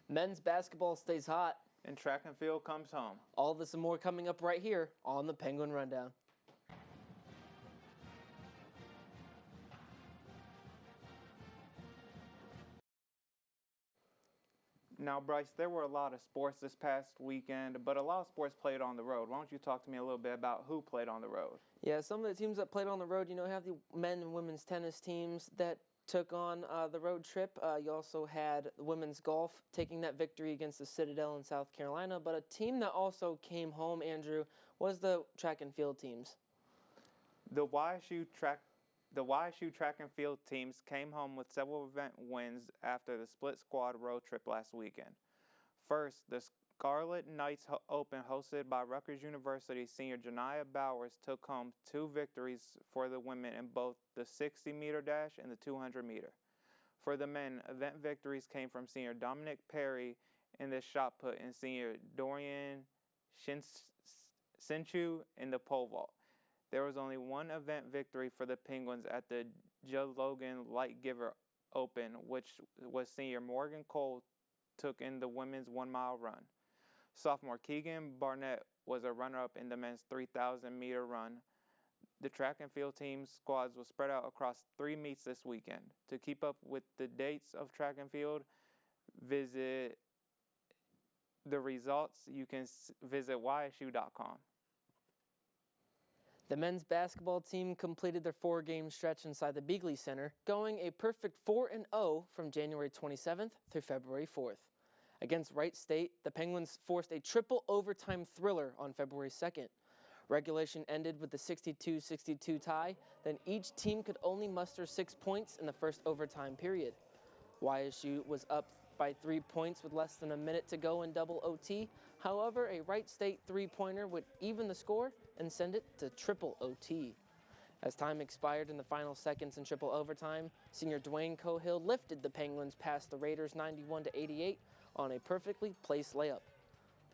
Men's basketball stays hot. And track and field comes home. All this and more coming up right here on the Penguin Rundown. Now, Bryce, there were a lot of sports this past weekend, but a lot of sports played on the road. Why don't you talk to me a little bit about who played on the road? Yeah, some of the teams that played on the road, have the men and women's tennis teams that took on the road trip. You also had women's golf taking that victory against the Citadel in South Carolina. But a team that also came home, Andrew, was the track and field teams. The YSU track and field teams came home with several event wins after the split squad road trip last weekend. First, the Scarlet Knights Open hosted by Rutgers University senior Janiah Bowers took home 2 victories for the women in both the 60-meter dash and the 200-meter. For the men, event victories came from senior Dominic Perry in the shot put and senior Dorian Sinchu in the pole vault. There was only one event victory for the Penguins at the Joe Logan Light Giver Open, which was senior Morgan Cole took in the women's 1-mile run. Sophomore Keegan Barnett was a runner-up in the men's 3,000-meter run. The track and field team squads will spread out across 3 meets this weekend. To keep up with the dates of track and field, visit the results. You can visit ysu.com. The men's basketball team completed their 4-game stretch inside the Beagley Center, going a perfect 4-0 from January 27th through February 4th. Against Wright State, the Penguins forced a triple overtime thriller on February 2nd. Regulation ended with the 62-62 tie, then each team could only muster 6 points in the first overtime period. YSU was up by 3 points with less than a minute to go in double OT. However, a Wright State three-pointer would even the score and send it to triple OT. As time expired in the final seconds in triple overtime, senior Dwayne Cohill lifted the Penguins past the Raiders 91-88 on a perfectly placed layup.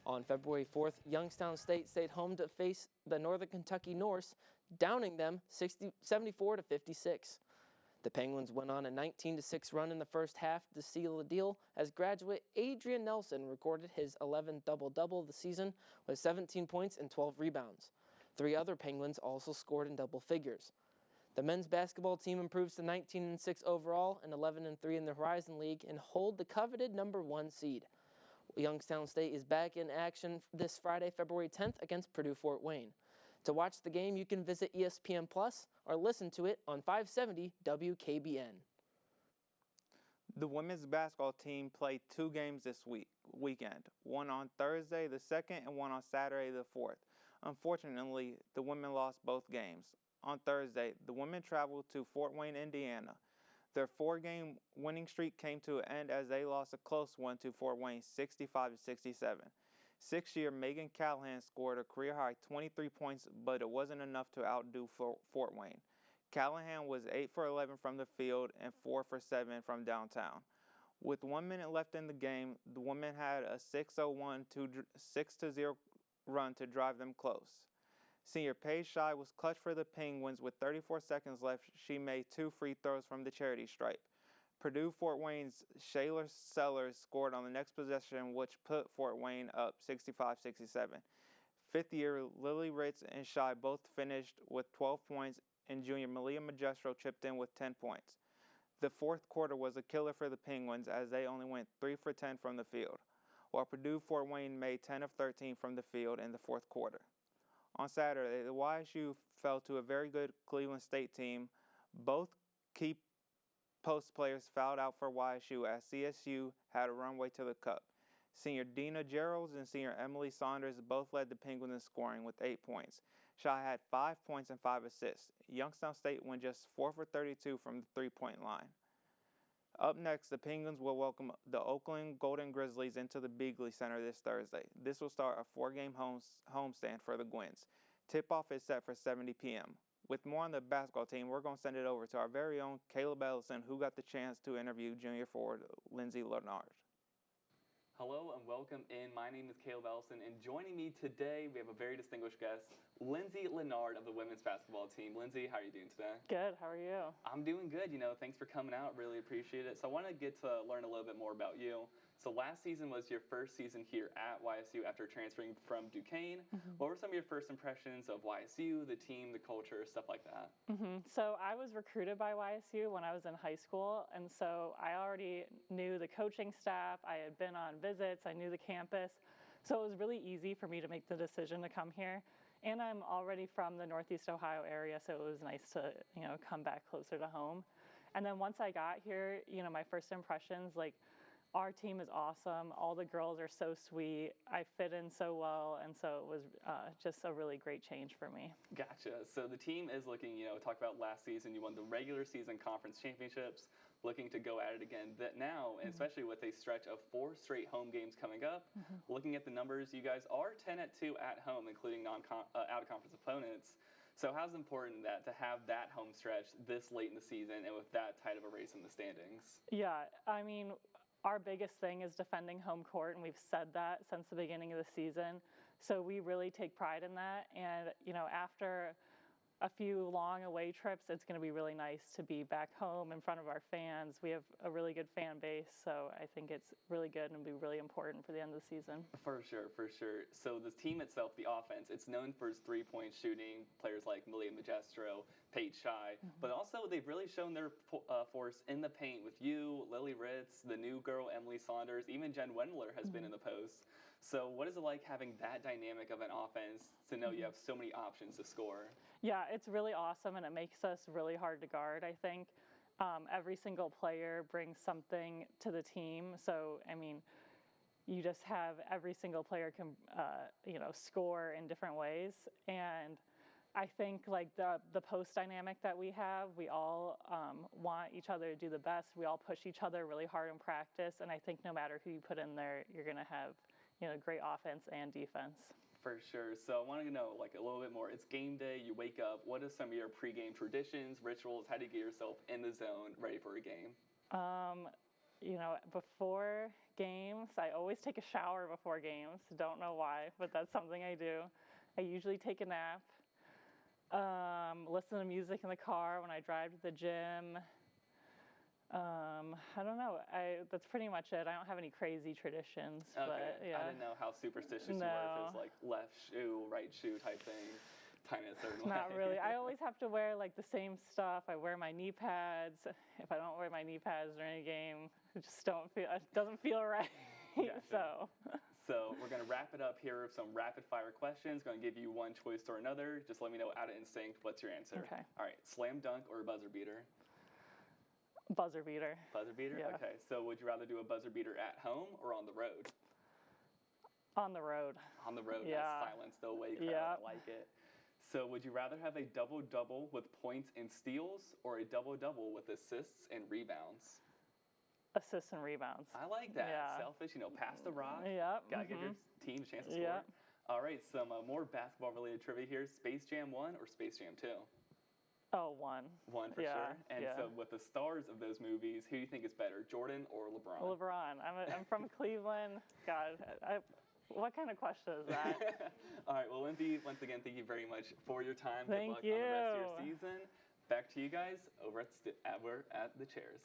On February 4th, Youngstown State stayed home to face the Northern Kentucky Norse, downing them 74-56. The Penguins went on a 19-6 run in the first half to seal the deal as graduate Adrian Nelson recorded his 11th double-double of the season with 17 points and 12 rebounds. 3 other Penguins also scored in double figures. The men's basketball team improves to 19-6 overall and 11-3 in the Horizon League and hold the coveted number 1 seed. Youngstown State is back in action this Friday, February 10th against Purdue Fort Wayne. To watch the game, you can visit ESPN Plus or listen to it on 570 WKBN. The women's basketball team played 2 games this weekend, one on Thursday the 2nd and one on Saturday the 4th. Unfortunately, the women lost both games. On Thursday, the women traveled to Fort Wayne, Indiana. Their 4-game winning streak came to an end as they lost a close one to Fort Wayne 65-67. 6-year Megan Callahan scored a career-high 23 points, but it wasn't enough to outdo Fort Wayne. Callahan was 8 for 11 from the field and 4 for 7 from downtown. With 1 minute left in the game, the women had a 6-0 run to drive them close. Senior Paige Shy was clutch for the Penguins. With 34 seconds left, she made 2 free throws from the charity stripe. Purdue Fort Wayne's Shayla Sellers scored on the next possession, which put Fort Wayne up 65-67. 5th-year Lily Ritz and Shy both finished with 12 points, and junior Malia Magistro chipped in with 10 points. The 4th quarter was a killer for the Penguins as they only went 3 for 10 from the field, while Purdue Fort Wayne made 10 of 13 from the field in the 4th quarter. On Saturday, the YSU fell to a very good Cleveland State team. Both key post players fouled out for YSU as CSU had a runway to the cup. Senior Dina Geralds and senior Emily Saunders both led the Penguins in scoring with 8 points. Shy had 5 points and 5 assists. Youngstown State went just 4 for 32 from the 3-point line. Up next, the Penguins will welcome the Oakland Golden Grizzlies into the Beagley Center this Thursday. This will start a 4-game homestand for the Gwins. Tip-off is set for 7 p.m. With more on the basketball team, we're going to send it over to our very own Caleb Ellison, who got the chance to interview junior forward Lindsey Linard. Hello and welcome in. My name is Caleb Ellison, and joining me today, we have a very distinguished guest, Lindsey Linard of the women's basketball team. Lindsey, how are you doing today? Good. How are you? I'm doing good. Thanks for coming out. Really appreciate it. So I want to get to learn a little bit more about you. So last season was your first season here at YSU after transferring from Duquesne. What were some of your first impressions of YSU, the team, the culture, stuff like that? So I was recruited by YSU when I was in high school, and so I already knew the coaching staff. I had been on visits. I knew the campus. So it was really easy for me to make the decision to come here. And I'm already from the Northeast Ohio area, so it was nice to, come back closer to home. And then once I got here, my first impressions, like, our team is awesome. All the girls are so sweet. I fit in so well, and so it was just a really great change for me. Gotcha. So the team is looking, talk about last season, you won the regular season conference championships, looking to go at it again that now, and especially with a stretch of 4 straight home games coming up. Looking at the numbers, you guys are 10-2 at home, including out-of-conference opponents. So how's important that to have that home stretch this late in the season and with that tight of a race in the standings? Yeah, I mean, our biggest thing is defending home court, and we've said that since the beginning of the season. So we really take pride in that. And, after a few long away trips, it's going to be really nice to be back home in front of our fans. We have a really good fan base, so I think it's really good and will be really important for the end of the season. For sure, for sure. So the team itself, the offense, it's known for its three-point shooting, players like Malia Magestro, Paige Shy, but also they've really shown their force in the paint with you, Lily Ritz, the new girl, Emily Saunders, even Jen Wendler has been in the post. So what is it like having that dynamic of an offense to know you have so many options to score? Yeah, it's really awesome, and it makes us really hard to guard, I think. Every single player brings something to the team. So, I mean, you just have every single player can, score in different ways. And I think, like, the post dynamic that we have, we all want each other to do the best. We all push each other really hard in practice. And I think no matter who you put in there, you're going to have, great offense and defense. For sure. So I want to know like a little bit more. It's game day. You wake up. What are some of your pregame traditions, rituals? How do you get yourself in the zone, ready for a game? Before games, I always take a shower before games. Don't know why, but that's something I do. I usually take a nap. Listen to music in the car when I drive to the gym. I don't know. That's pretty much it. I don't have any crazy traditions. Okay. But, yeah. I didn't know how superstitious you were. If it was like left shoe, right shoe type thing, tying it a certain way. Not really. I always have to wear like the same stuff. I wear my knee pads. If I don't wear my knee pads during a game, it doesn't feel right. Gotcha. So we're going to wrap it up here with some rapid fire questions. Going to give you one choice or another. Just let me know out of instinct what's your answer. Okay. All right. Slam dunk or buzzer beater? Buzzer beater. Buzzer beater? Yeah. Okay. So would you rather do a buzzer beater at home or on the road? On the road. On the road. Yeah. Nice silence, the away crowd. Yeah. I like it. So would you rather have a double-double with points and steals or a double-double with assists and rebounds? Assists and rebounds. I like that. Yeah. Selfish, pass the rock. Yep. Gotta give your team a chance to score. Yep. All right, some more basketball-related trivia here. Space Jam 1 or Space Jam 2? Oh, 1. 1 for Yeah, sure. And so with the stars of those movies, who do you think is better, Jordan or LeBron? LeBron. I'm from Cleveland. God, what kind of question is that? All right, well, Lindsey, once again, thank you very much for your time. Thank Good luck you. on the rest of your season. Back to you guys over at the chairs.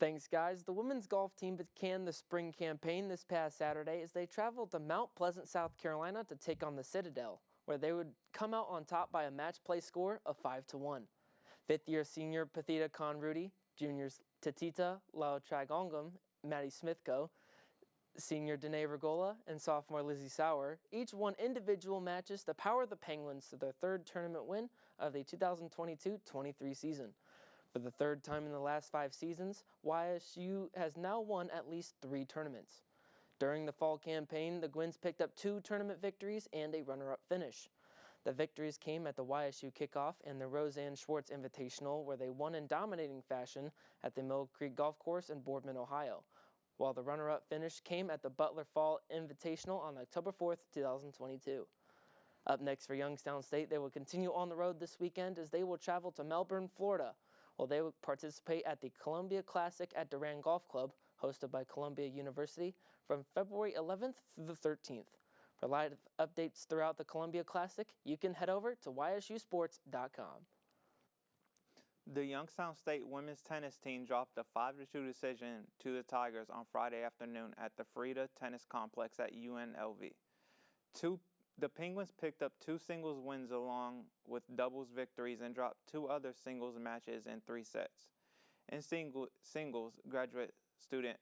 Thanks, guys. The women's golf team began the spring campaign this past Saturday as they traveled to Mount Pleasant, South Carolina to take on the Citadel, where they would come out on top by a match play score of 5-1. Fifth-year senior Pathita Conrudi, juniors Tatita Lautragongam, Maddie Smithco, senior Danae Regola, and sophomore Lizzie Sauer each won individual matches to power the Penguins to their third tournament win of the 2022-23 season. For the third time in the last 5 seasons, YSU has now won at least 3 tournaments. During the fall campaign, the Gwins picked up 2 tournament victories and a runner-up finish. The victories came at the YSU Kickoff and the Roseanne Schwartz Invitational, where they won in dominating fashion at the Mill Creek Golf Course in Boardman, Ohio, while the runner-up finish came at the Butler Fall Invitational on October 4th, 2022. Up next for Youngstown State, they will continue on the road this weekend as they will travel to Melbourne, Florida, while they will participate at the Columbia Classic at Durand Golf Club, hosted by Columbia University, from February 11th through the 13th. For live updates throughout the Columbia Classic, you can head over to ysusports.com. The Youngstown State women's tennis team dropped a 5-2 decision to the Tigers on Friday afternoon at the Frida Tennis Complex at UNLV. The Penguins picked up 2 singles wins along with doubles victories and dropped 2 other singles matches in 3 sets. In singles, graduate student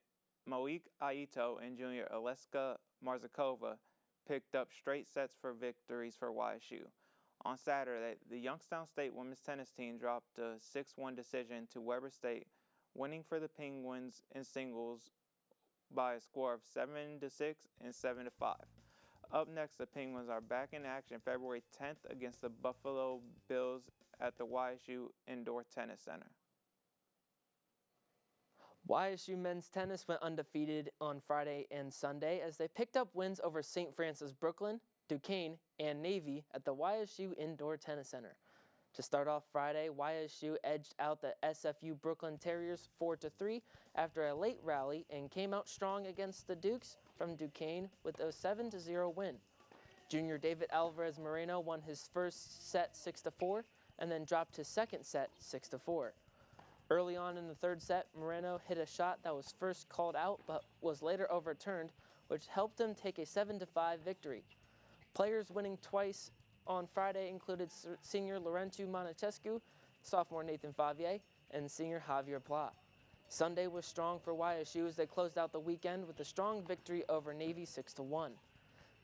Moik Aito and junior Aleska Marzakova picked up straight sets for victories for YSU. On Saturday, the Youngstown State women's tennis team dropped a 6-1 decision to Weber State, winning for the Penguins in singles by a score of 7-6 and 7-5. Up next, the Penguins are back in action February 10th against the Buffalo Bills at the YSU Indoor Tennis Center. YSU men's tennis went undefeated on Friday and Sunday as they picked up wins over St. Francis Brooklyn, Duquesne, and Navy at the YSU Indoor Tennis Center. To start off Friday, YSU edged out the SFU Brooklyn Terriers 4-3 after a late rally and came out strong against the Dukes from Duquesne with a 7-0 win. Junior David Alvarez Moreno won his first set 6-4 and then dropped his second set 6-4. Early on in the third set, Moreno hit a shot that was first called out but was later overturned, which helped him take a 7-5 victory. Players winning twice on Friday included senior Laurentiu Montescu, sophomore Nathan Favier, and senior Javier Pla. Sunday was strong for YSU as they closed out the weekend with a strong victory over Navy 6-1.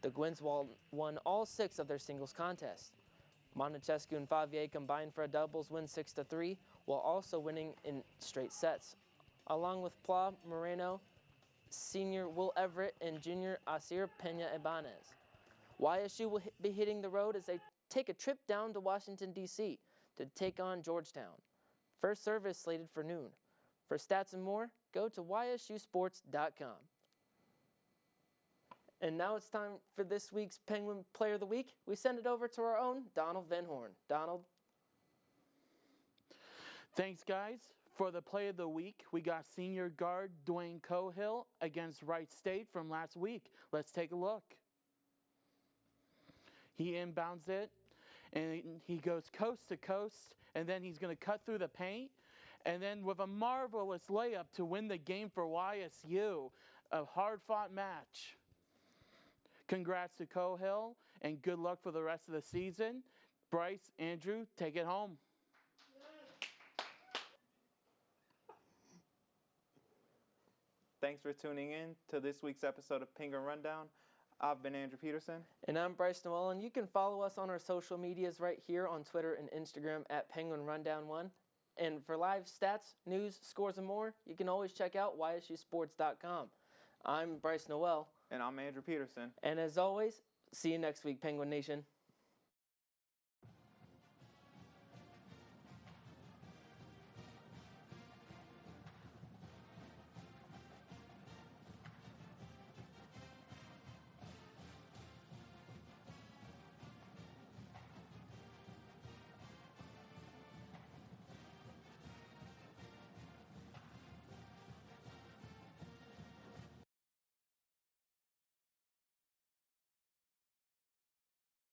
The Gwins won all 6 of their singles contests. Montescu and Favier combined for a doubles win 6-3, while also winning in straight sets, along with Pla, Moreno, senior Will Everett, and junior Asir Pena Ibanez. YSU will be hitting the road as they take a trip down to Washington, D.C. to take on Georgetown. First service slated for noon. For stats and more, go to ysusports.com. And now it's time for this week's Penguin Player of the Week. We send it over to our own Donald Van Horn. Donald. Thanks, guys. For the Play of the Week, we got senior guard Dwayne Cohill against Wright State from last week. Let's take a look. He inbounds it, and he goes coast to coast, and then he's going to cut through the paint, and then with a marvelous layup to win the game for YSU. A hard-fought match. Congrats to Cohill, and good luck for the rest of the season. Bryce, Andrew, take it home. Thanks for tuning in to this week's episode of Penguin Rundown. I've been Andrew Peterson. And I'm Bryce Noel, and you can follow us on our social medias right here on Twitter and Instagram at Penguin Rundown 1. And for live stats, news, scores, and more, you can always check out ysusports.com. I'm Bryce Noel. And I'm Andrew Peterson. And as always, see you next week, Penguin Nation.